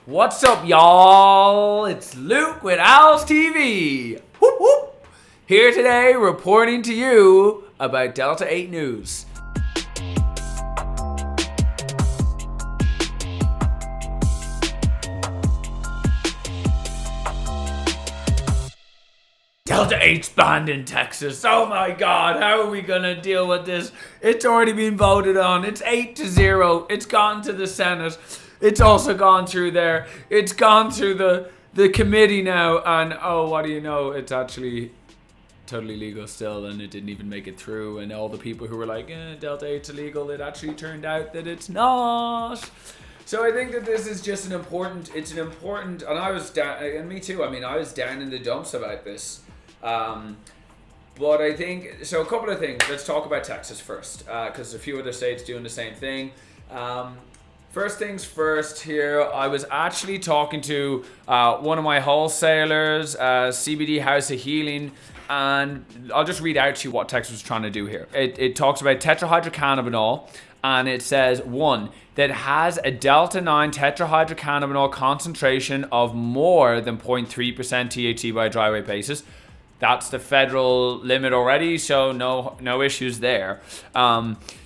What's up, y'all? It's Luke with Owls TV. Whoop, whoop. Here today reporting to you about Delta-8 news. Delta-8's banned in Texas. Oh my god, how are we gonna deal with this? It's already been voted on. It's 8-0. It's gone to the Senate. It's also gone through there. It's gone through the committee now, and oh, what do you know? It's actually totally legal still, and it didn't even make it through. And all the people who were like, Delta-8's illegal, it actually turned out that it's not. So I think that this is just and I was down, and me too. I mean, I was down in the dumps about this. But I think, so a couple of things. Let's talk about Texas first, because a few other states doing the same thing. First things first here, I was actually talking to one of my wholesalers, CBD House of Healing, and I'll just read out to you what Texas was trying to do here. It talks about tetrahydrocannabinol, and it says, 1, that has a Delta-9 tetrahydrocannabinol concentration of more than 0.3% THC by a dry weight basis. That's the federal limit already, so no issues there.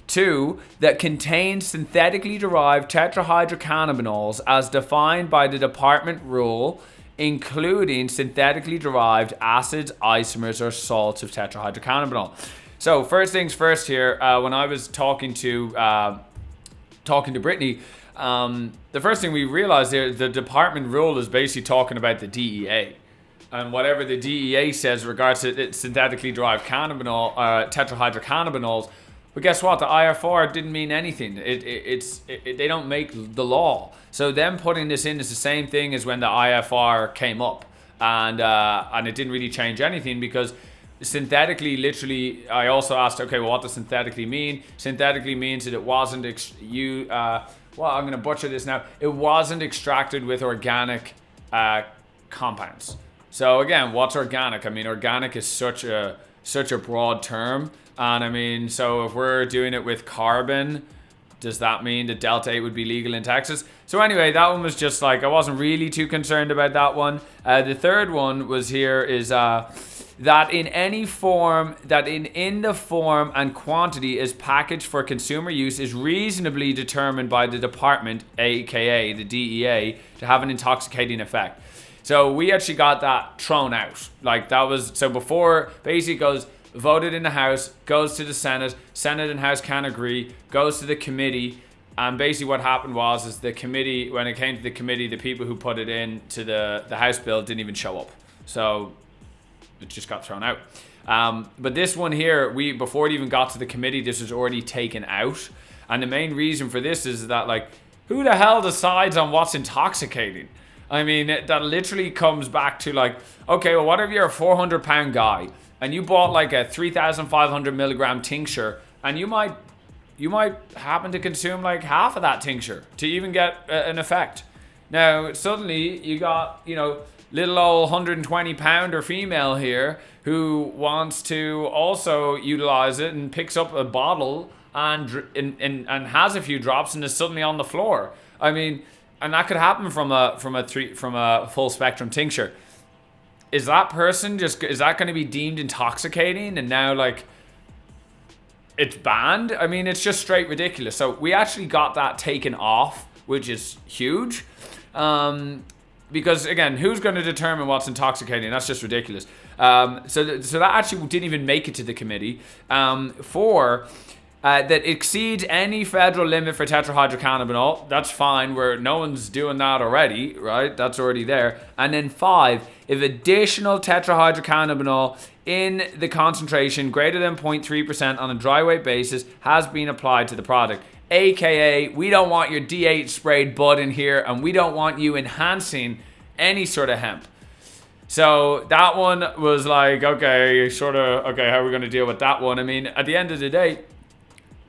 2, that contains synthetically derived tetrahydrocannabinols as defined by the department rule, including synthetically derived acids, isomers, or salts of tetrahydrocannabinol. So first things first here, when I was talking to Brittany, the first thing we realized there, the department rule is basically talking about the DEA. And whatever the DEA says regards to synthetically derived cannabinol, tetrahydrocannabinols. But guess what? The IFR didn't mean anything. They don't make the law. So them putting this in is the same thing as when the IFR came up, and it didn't really change anything because synthetically, literally, I also asked, okay, well, what does synthetically mean? Synthetically means that it wasn't I'm going to butcher this now. It wasn't extracted with organic compounds. So again, what's organic? I mean, organic is such a broad term. And I mean, so if we're doing it with carbon, does that mean that Delta-8 would be legal in Texas? So anyway, that one was just like, I wasn't really too concerned about that one. The third one was here is that in any form, that in the form and quantity is packaged for consumer use is reasonably determined by the department, aka the DEA, to have an intoxicating effect. So we actually got that thrown out. Like that was, so before basically goes, voted in the House, goes to the Senate and House can't agree, goes to the committee, and basically what happened was the committee, when it came to the committee, the people who put it in to the House bill didn't even show up. So it just got thrown out. But this one here, before it even got to the committee, this was already taken out. And the main reason for this is that, like, who the hell decides on what's intoxicating? I mean, that literally comes back to like, okay, well, what if you're a 400-pound guy and you bought like a 3,500 milligram tincture, and you might happen to consume like half of that tincture to even get an effect. Now, suddenly you got, little old 120-pounder female here who wants to also utilize it and picks up a bottle and has a few drops and is suddenly on the floor. I mean, and that could happen from a full spectrum tincture. Is that person is that going to be deemed intoxicating and now like it's banned? I mean, it's just straight ridiculous. So we actually got that taken off, which is huge. Because again, who's going to determine what's intoxicating? That's just ridiculous. So that actually didn't even make it to the committee. That exceeds any federal limit for tetrahydrocannabinol. That's fine, where no one's doing that already, right? That's already there. And then 5, if additional tetrahydrocannabinol in the concentration greater than 0.3% on a dry weight basis has been applied to the product. AKA, we don't want your D8 sprayed bud in here, and we don't want you enhancing any sort of hemp. So that one was like, okay, how are we going to deal with that one? I mean, at the end of the day,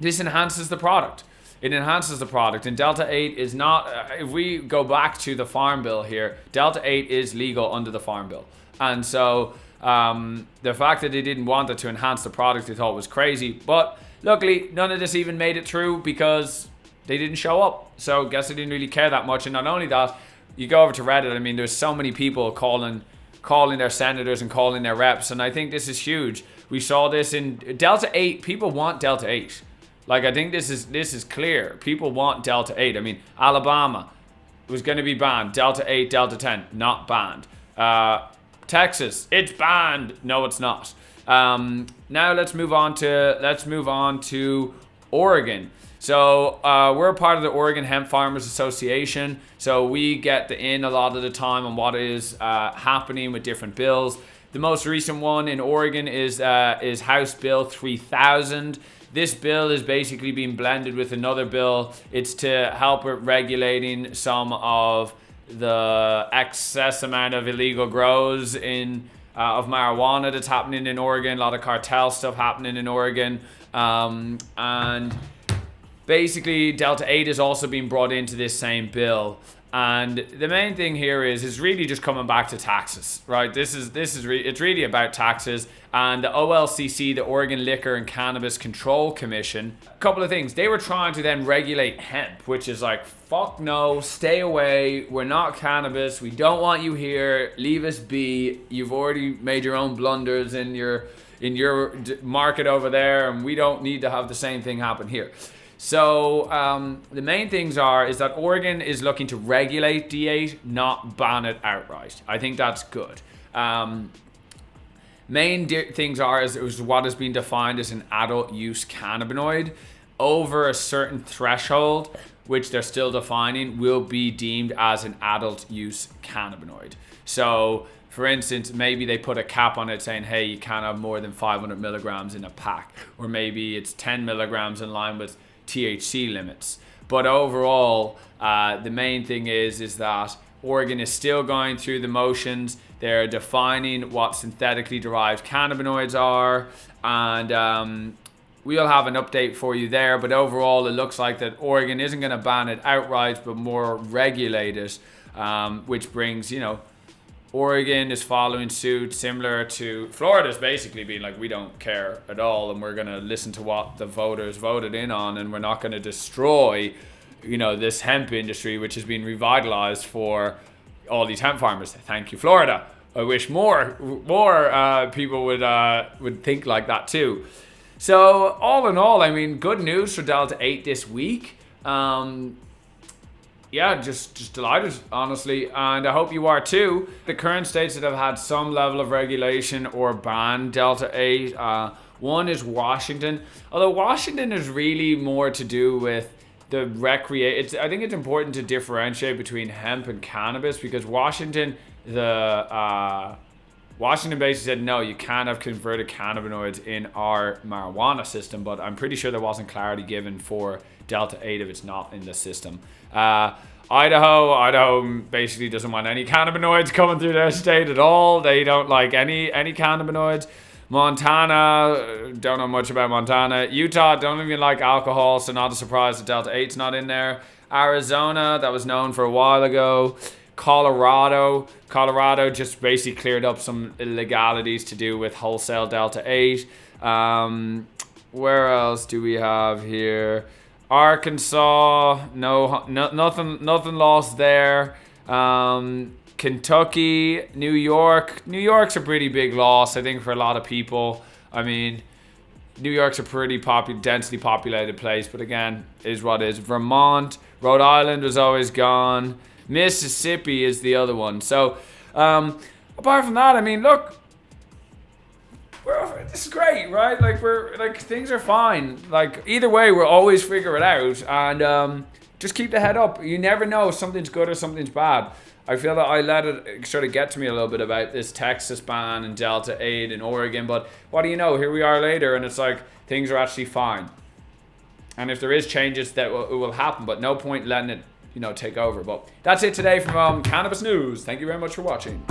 this enhances the product. It enhances the product. And Delta-8 is not, if we go back to the Farm Bill here, Delta-8 is legal under the Farm Bill. And so the fact that they didn't want it to enhance the product, they thought was crazy. But luckily, none of this even made it through because they didn't show up. So I guess they didn't really care that much. And not only that, you go over to Reddit, I mean, there's so many people calling their senators and calling their reps, and I think this is huge. We saw this in Delta-8. People want Delta-8. Like, I think this is clear. People want Delta-8. I mean, Alabama was going to be banned. Delta-8, Delta-10, not banned. Texas, it's banned. No, it's not. Now let's move on to Oregon. So we're a part of the Oregon Hemp Farmers Association. So we get the in a lot of the time on what is happening with different bills. The most recent one in Oregon is House Bill 3000. This bill is basically being blended with another bill. It's to help with regulating some of the excess amount of illegal grows of marijuana that's happening in Oregon. A lot of cartel stuff happening in Oregon. And basically, Delta-8 is also being brought into this same bill. And the main thing here is really just coming back to taxes, right? It's really about taxes. And the OLCC, the Oregon Liquor and Cannabis Control Commission, a couple of things. They were trying to then regulate hemp, which is like, fuck no, stay away. We're not cannabis. We don't want you here. Leave us be. You've already made your own blunders in your market over there, and we don't need to have the same thing happen here. So the main things is that Oregon is looking to regulate D8, not ban it outright. I think that's good. Things is what has been defined as an adult use cannabinoid over a certain threshold, which they're still defining, will be deemed as an adult use cannabinoid. So, for instance, maybe they put a cap on it saying, hey, you can't have more than 500 milligrams in a pack, or maybe it's 10 milligrams in line with THC limits. But overall, the main thing is that Oregon is still going through the motions. They're defining what synthetically derived cannabinoids are, and we'll have an update for you there. But overall, it looks like that Oregon isn't going to ban it outright, but more regulate it, which brings, Oregon is following suit, similar to Florida's basically being like, we don't care at all, and we're going to listen to what the voters voted in on, and we're not going to destroy, this hemp industry, which has been revitalized for all these hemp farmers. Thank you, Florida. I wish more people would think like that too. So all in all, I mean, good news for Delta-8 this week. Yeah, just delighted, honestly, and I hope you are too. The current states that have had some level of regulation or ban Delta-8, one is Washington. Although Washington is really more to do with the I think it's important to differentiate between hemp and cannabis, because Washington basically said, no, you can't have converted cannabinoids in our marijuana system, but I'm pretty sure there wasn't clarity given for Delta-8 if it's not in the system. Idaho basically doesn't want any cannabinoids coming through their state at all. They don't like any cannabinoids. Montana, don't know much about Montana. Utah, don't even like alcohol, so not a surprise that Delta-8's not in there. Arizona, that was known for a while ago. Colorado just basically cleared up some illegalities to do with wholesale Delta-8. Where else do we have here? Arkansas, nothing lost there. Kentucky, New York's a pretty big loss, I think, for a lot of people. I mean, New York's a pretty densely populated place, but again, is what is. Vermont, Rhode Island was always gone. Mississippi is the other one. So, apart from that, I mean, look, this is great, right? Things are fine. Like, either way, we'll always figure it out, and just keep the head up. You never know if something's good or something's bad. I feel that I let it sort of get to me a little bit about this Texas ban and Delta-8 in Oregon, but what do you know? Here we are later, and it's like things are actually fine. And if there is changes, it will happen, but no point letting it, take over. But that's it today from Cannabis News. Thank you very much for watching.